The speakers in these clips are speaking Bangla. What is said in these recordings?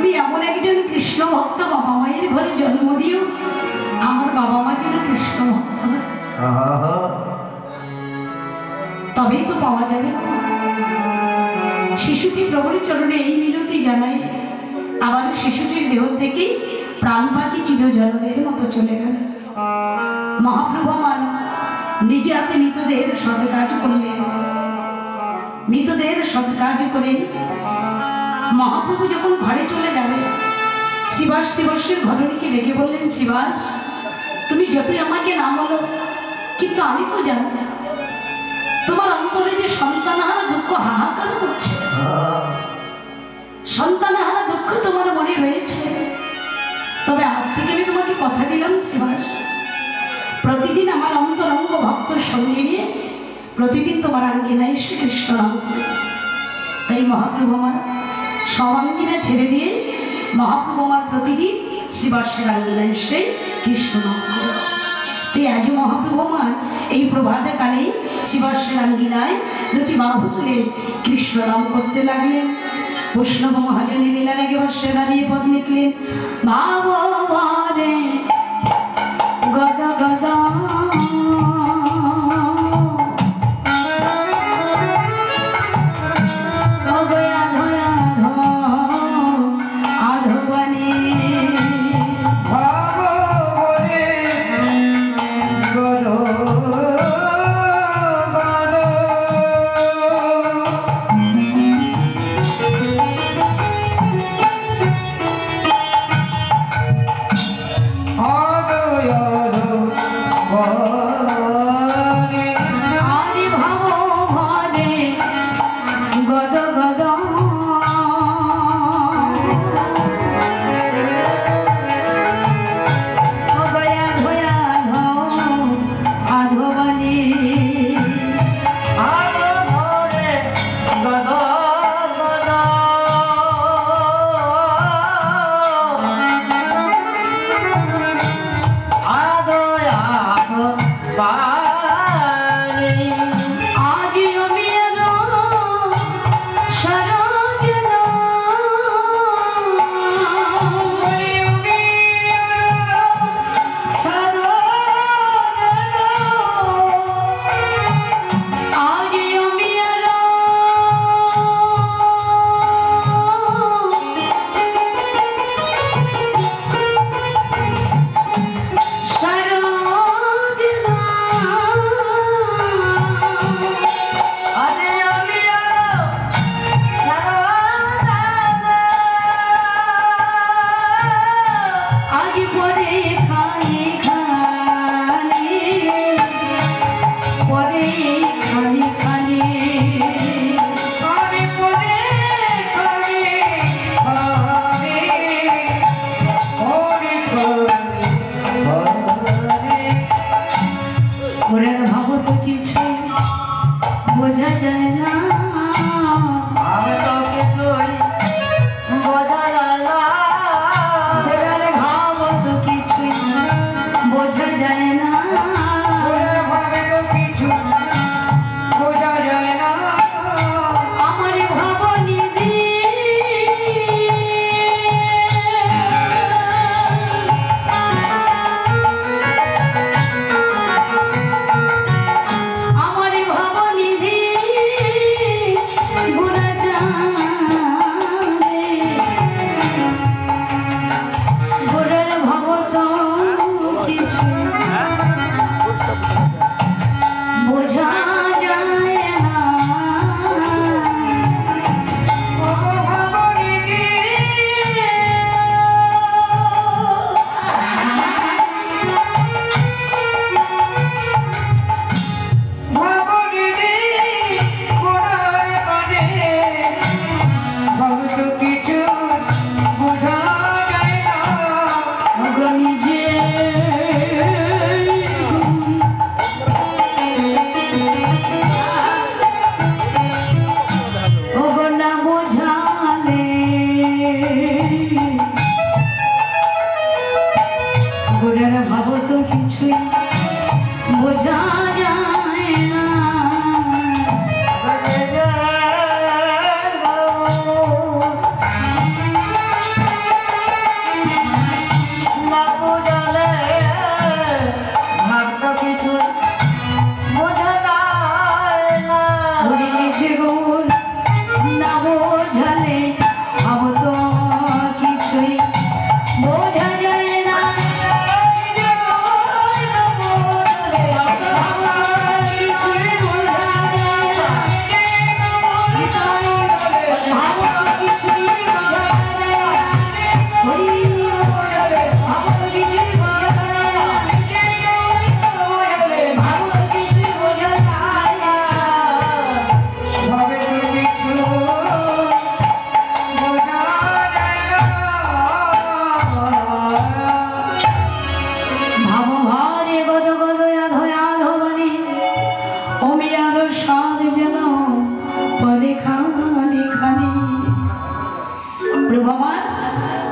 তুমি এমন একজন কৃষ্ণ ভক্ত বাবা মায়ের ঘরে জন্ম দিও, আমার বাবা মা যেন কৃষ্ণ ভক্ত হয়, তবেই তো পাওয়া যাবে। শিশুটি প্রভুর চরণে এই মিনতি জানাই। আবার শিশুটির দেহ থেকে প্রাণ পাখি চিরজলদের মতো চলে গেল। মহাপ্রভু আমার নিজে হাতে মৃতদেহের সৎ কাজ করলেন। মৃতদেহের সৎ কাজ করে মহাপ্রভু যখন ঘরে চলে যাবে, শিবাস শিবাসের ঘরণীকে ডেকে বললেন, শিবাস তুমি যতই আমাকে না বলো, কিন্তু আমি তো জানি তোমার অন্তরে যে সন্তানহারা দুঃখ হাহাকার করছে, সন্তানহারা দুঃখ তোমার মনে রয়েছে। তবে আজ থেকে আমি তোমাকে কথা দিলাম শিবাস, প্রতিদিন আমার অন্তরঙ্গ ভক্তর সঙ্গে নিয়ে প্রতিদিন তোমার আঙ্গিনায় শ্রীকৃষ্ণ নাম করে। তাই মহাপ্রভু আমার সবাঙ্গিনা ছেড়ে দিয়ে মহাপ্রভু আমার প্রতিদিন শিবাসের আঙ্গিনায় শ্রী কৃষ্ণ নাম করে। তাই আজ মহাপ্রভু আমার এই প্রভাতে কালে শিবাসের আঙ্গিনায় দুটি বাহু তুলে কৃষ্ণ নাম করতে লাগলেন। বৈষ্ণব মহাজনী লীলার আগে বর্ষে দাঁড়িয়ে পদ লিখলেন, ভাববারে গদা গদা Oh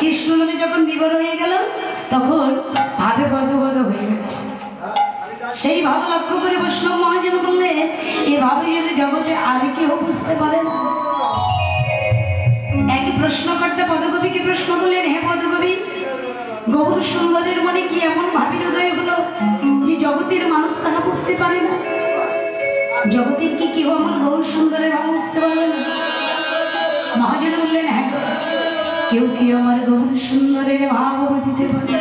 কৃষ্ণ নামে যখন বিবর হয়ে গেল তখন ভাবে গদগদ হয়ে গেছে। সেই ভাব লক্ষ্য করে বৈষ্ণব মহাজন বললে এভাবে যেন জগতে আর কেউ বুঝতে পারে না। এক প্রশ্নকর্তা পদকবিকে প্রশ্ন করলেন, হে পদকবি, গৌর সুন্দরের মনে কি এমন ভাবের উদয় হলো যে জগতের মানুষ তাহা বুঝতে পারে না? জগতের কি কেউ আমার গৌর সুন্দরের ভাব বুঝতে পারবে না? মহাজন বললেন, হ্যাঁ, কেউ কেউ আমার গৌর সুন্দরের ভাব বুঝতে পারে,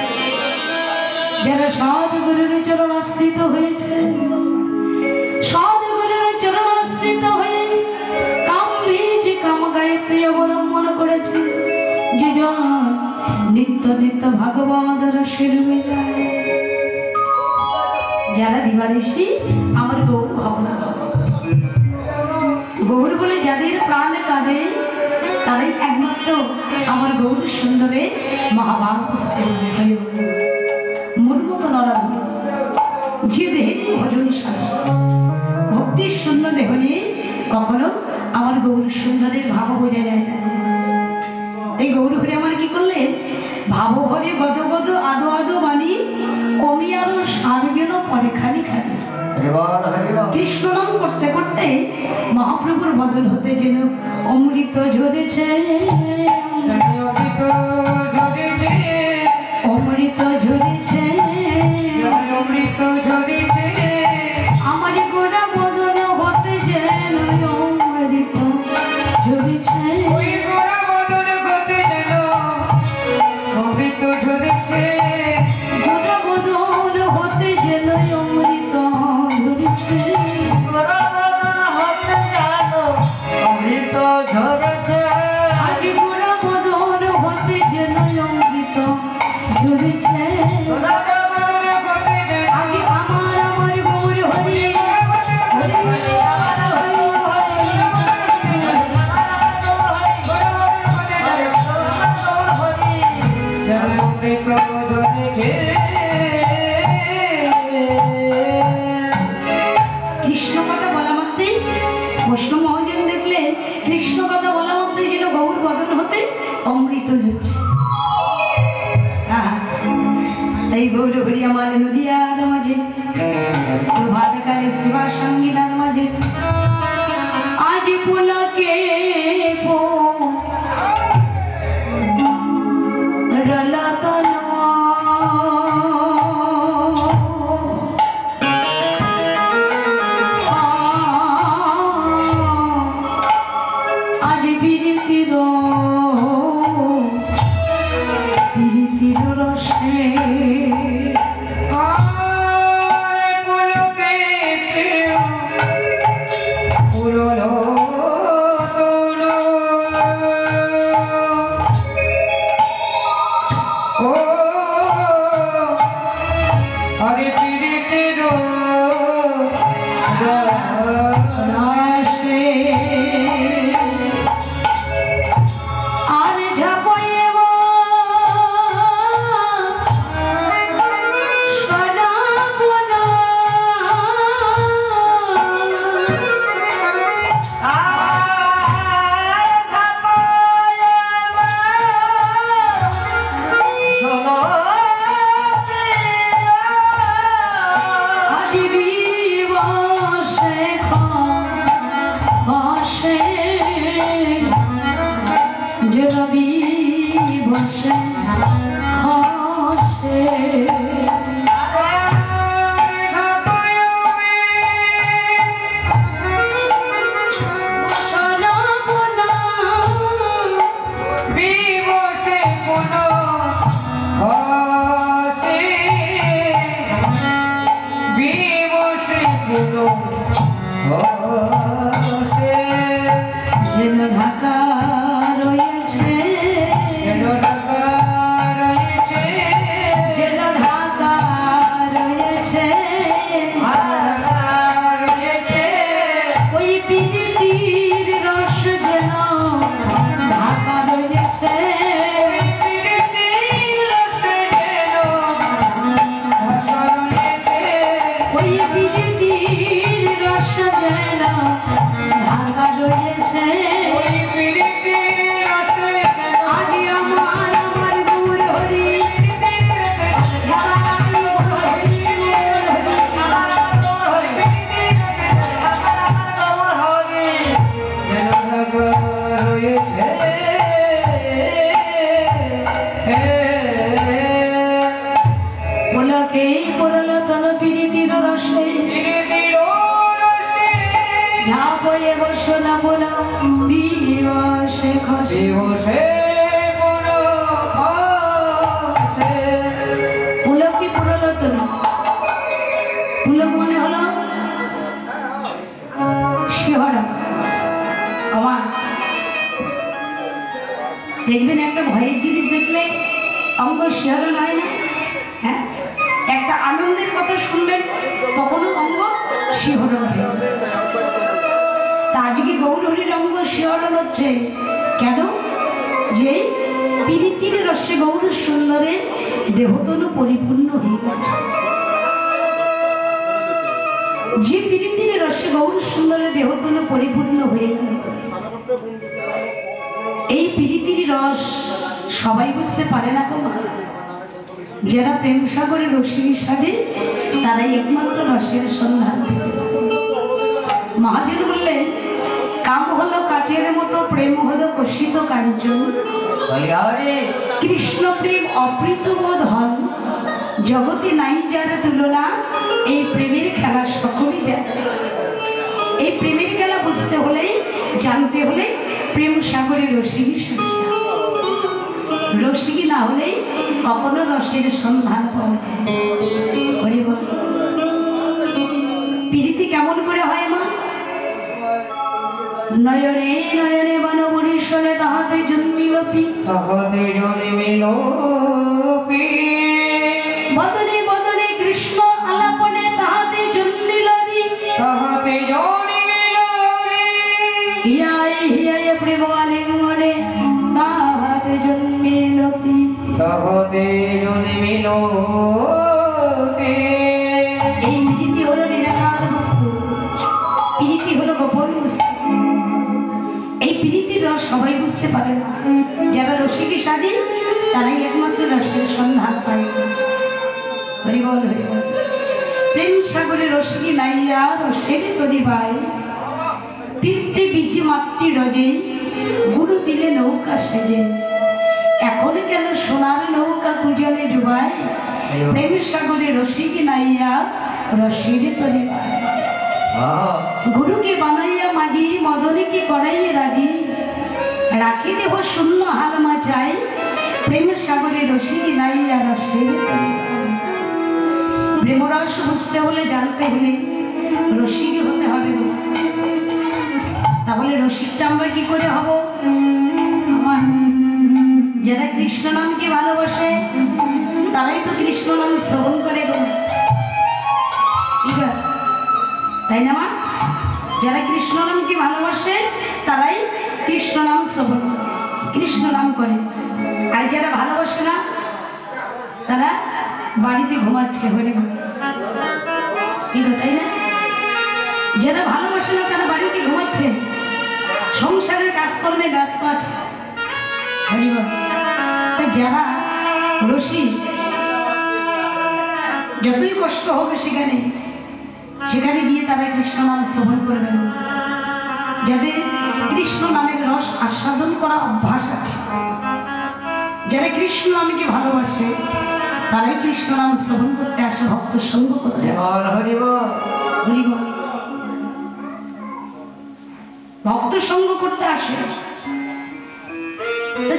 যারা সদ্গুরুর চরণ আশ্রিত হয়েছে, সদ্গুরুর চরণ আশ্রিত হয়ে কামবীজ কাম গায়ত্রী অবলম্বন করেছে, যে জন নিত্য নিত্য ভাগবত রসে ডুবে যায়। যারা দিবানিশি আমার গৌর ভাবনা, গৌর বলে যাদের প্রাণ কাঁদে তারাই একমাত্র আমার গৌর সুন্দরে মহাভাব বুঝতে পারে। মূর্মত নরা যে দেহে ভজন সারা ভক্তির শূন্য দেহ নিয়ে কখনো আমার গৌর সুন্দরের ভাব বোঝা যায় না। তাই গৌর হরে আমার কি করলে ভাব ভরে গদ গদ আদো আদো বাণী কমি আরো সার যেন পরে খালি খালি। কৃষ্ণ নাম করতে করতে মহাপ্রভুর বদল হতে যেন অমৃত ঝরেছে, অমৃত ঝরেছে, অমৃত ঝরেছে, আমার গোড়া বদল হতে যেন অমৃত ঝরেছে, গোড়া বদল হতে যেন অমৃত ঝরেছে, গোড়া বদল হতে যেন অমৃত ঝরেছে, গোড়া বদল হতে যেন অমৃত ঝরেছে, আজ গোড়া বদল হতে যেন অমৃত ঝরেছে, আজ আমার আমার গৌর হরি হরি হরি আমার হরি কৃষ্ণ কথা বলা মাত্রই বৈষ্ণব মহাজন দেখলেন কৃষ্ণ কথা বলা মাত্রই যেন গৌর বদন হতে অমৃত ঝরছে। তাই গৌর হরি আমার নদিয়ার মাঝে প্রভাতকালে সেবার সঙ্গীনার মাঝে আজ পুলকে রলতন আজ বিরতির রসে রস যেন ঢাকা রয়েছে। পুলক কি পুরলো তুমি? পুলক মনে হলো শিহরণ। আমার দেখবেন একটা ভয়ের জিনিস দেখলে অঙ্গ শিহরণ হয় না? হ্যাঁ, একটা আনন্দের কথা শুনবেন তখনও অঙ্গ শিহরণ হয়। তা আজকে গৌরহরির অঙ্গ শিহরণ হচ্ছে কেন? যে পীড়িতির রসে গৌর সুন্দরে দেহতনু পরিপূর্ণ হয়ে গেছে। যে পীড়িতির রসে গৌর সুন্দরে দেহতনু পরিপূর্ণ হয়ে গেল, এই পীড়িতির রস সবাই বুঝতে পারে না গো মা। যারা প্রেম সাগরে রসিনী সাজে তারাই একমাত্র রসের সন্ধান পেতে পারে। মহাজন বললেন, কাম হলো কাচের মতো, প্রেম হলো কষিত কাঞ্চন। কৃষ্ণ প্রেম অপ্রীত বোধ হন, জগতে নাই যার তুলনা। এই প্রেমের খেলা সকলেই জানে। এই প্রেমের খেলা বুঝতে হলে, জানতে হলে প্রেম সাগরে রসিনী সাজতে হবে। রসিকী না হলে কখনো রসের সন্ধান পাওয়া যায়। প্রীতি কেমন করে হয় মা? নয়নে নয়নে বনবরিশনে তাহাতে জন্মিল পি, বদনে বদনে কৃষ্ণ আলাপনে তাহাতে জন্মিল রি, হিয়ায় হিয়ায় প্রেম আলিঙ্গনে তাহাতে জন্মিল তি। এই প্রীতি হলো নিরাকার বস্তু, প্রীতি হলো গোপন বস্তু। এই প্রীতির রস সবাই বুঝতে পারে না। যারা রসিকী সাজে তারাই একমাত্র রসের সন্ধান পায়। হরি বল হরি বল। প্রেম সাগরে রসিকী নাইয়া রসের তরি বাই, পিতৃ বীজ মাতৃ রজে গুরু দিলে নৌকা সেজে। এখন কেন সোনার নৌকা পূজনে ডুবায়, প্রেম সাগরে রসিকী নাইয়া রসের তরি বাই। গুরুকে বানাইয়া মাঝি, মদনীকে করাইয়া রাজি। রাখি দেব শূন্য হালমা চাই, প্রেম সাগরে রসিকী নাইয়া রসের তরি বাই। প্রেমরস বুঝতে হলে, জানতে হলে রসিকী হতে হবে। তাহলে রসিকটা আমরা কি করে হব? আমার যারা কৃষ্ণ নামকে ভালোবাসে তারাই তো কৃষ্ণ নাম শ্রবণ করে গো, তাই না মা? যারা কৃষ্ণ নামকে ভালোবাসে তারাই কৃষ্ণ নাম শ্রবণ করে, কৃষ্ণ নাম করে। আর যারা ভালোবাসে না তারা বাড়িতে ঘুমাচ্ছে, হরি বল, তাই না? যারা ভালোবাসে না তারা বাড়িতে ঘুমাচ্ছে, সংসারের কাজকর্মে ব্যস্ত আছে, হরি বল। তাই যারা রসিক, যতই কষ্ট হোক সেখানে সেখানে গিয়ে তারা কৃষ্ণ নাম শ্রবণ করবেন। যাদের কৃষ্ণ নামের রস আস্বাদন করা অভ্যাস আছে, যারা কৃষ্ণ নামকে ভালোবাসে তারাই কৃষ্ণ নাম শ্রবণ করতে আসে, ভক্ত সঙ্গ করতে আসে, ভক্ত সঙ্গ করতে আসে।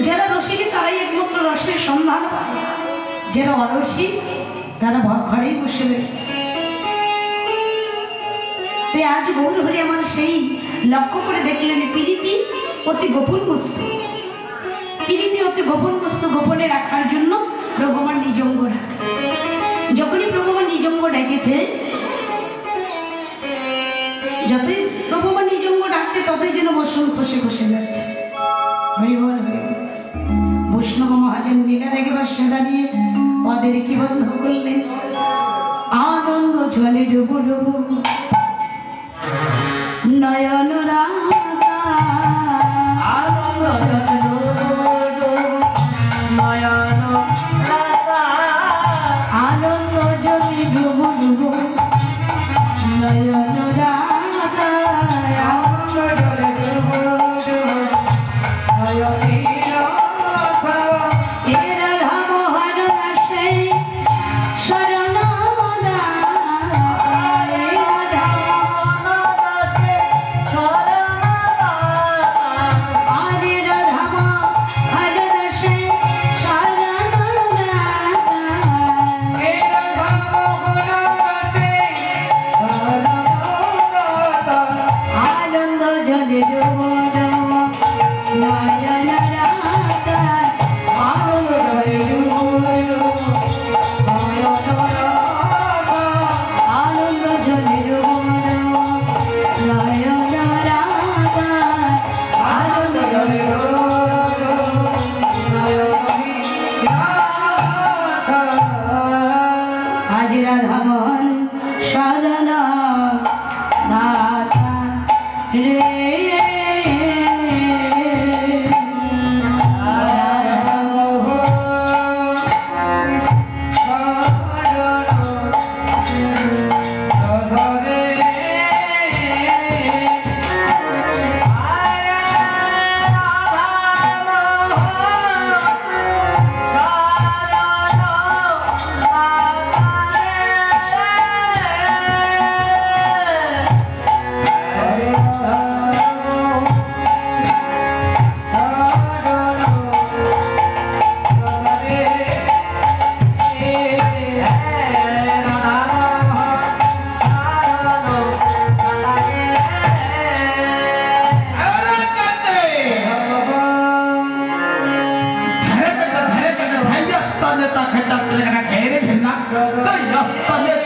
যারা রসিক তারাই একমাত্র রসের সন্ধান পায়। যারা অরসিক তারা ঘরেই বসে রয়েছে। তাই আজ গৌর হরি আমার সেই লক্ষ্য করে দেখলেন, প্রীতি অতি গোপন বস্তু, প্রীতি অতি গোপন বস্তু। গোপনে রাখার জন্য ভগবান নিজঙ্গ ডাকে। যখনই ভগবান নিজঙ্গ ডেকেছে, যতই ভগবান নিজঙ্গ ডাকছে ততই যেন বসন খসে খসে যাচ্ছে। হরি বল হরি বল। বৈষ্ণব মহাজন লীলা দেখবার সে দাঁড়িয়ে পদের কি বন্ধ করলেন, আনন্দ জলে ডুবু ডুবু নয়ন রাধা, আনন্দ জলে ডুবু ডুবু নয়ন রাধা, আনন্দ জলে ডুবু ডুবু নয়ন রাধা, আনন্দ জলে ডুবু ডুবু নয়ন রাধা খেতাম খেয়ে রে ঘেন্না তাই না তবে